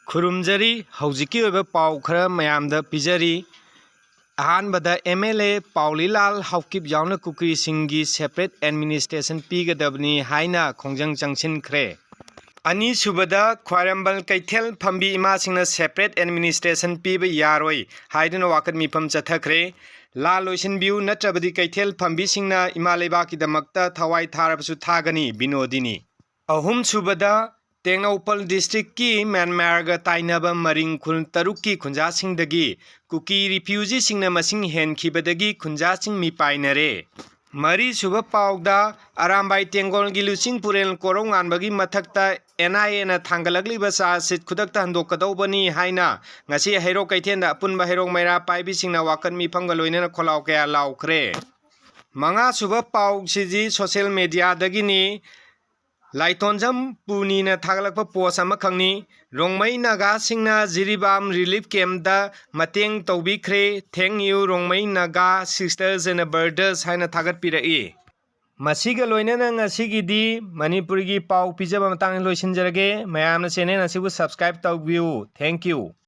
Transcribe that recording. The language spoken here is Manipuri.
खुरुमजरी हौजिकी ओइबा पाउ खरा मयामदा पिजरी अहानबदा MLA पाउलीलाल हाउकिप यावना कुकरी सिंगी सेपरेट एडमिनिस्ट्रेशन पीगदबनी हाइना खोंजंग चंगसिनख्रे अनि सुबदा ख्वारंबल कैथेल फंबी इमासिंगना सेपरेट एडमिनिस्ट्रेशन पीबा यारोय हाइदना वाकत मिफम चथख्रे ला लोइसिनबिउ नत्रबदी कैथेल फंबी सिंगना इमा लेबाकीदमक्ता थवाई थारबसु थागनी बिनोदिनी अहुम सुबदा टेंगनौपल डिस्ट्रिक्ट की म्यांमारगा ताइनबा मरिंग खुल तरुक की खुंजासिंगदगी कुकी रिफ्यूजी सिंगना मसिंग हेनखिबदगी खुंजासिंग मिपाइनरे मरी सुबह पाउदा अरामबाई टेंगोल की लुचिंग पुरेल कोरोंग आनबगी मथक्ता NIA ना थांगलगलिबा चार्जशीट खुदक्ता हंदोकदौबनी हाइना ngasi हेरो कैथेनदा अपुनबा हेरो मैरा पाइबी सिंगना वाकन मिफंगा लोइनना खोलाव कया लाउखरे मंगा सुबह पाउ सिजी सोशल मीडिया दगिनी लाइटोंजम पुनीना थागलकपा पोस्ट अमा खंगनी रोंगमई नागा सिंगना जिरीबाम रिलीफ कैम्प दा मतेंग तौबिख्रे thank you Rongmei Naga sisters and brothers हाइना थागत पिरई मसीगा लोइनना ngasiगीदी मणिपुरी पाउ पिजबा मतंग लोइसिनजरगे मयामना चैनल असिबु सब्सक्राइब तौबियु थैंक यू।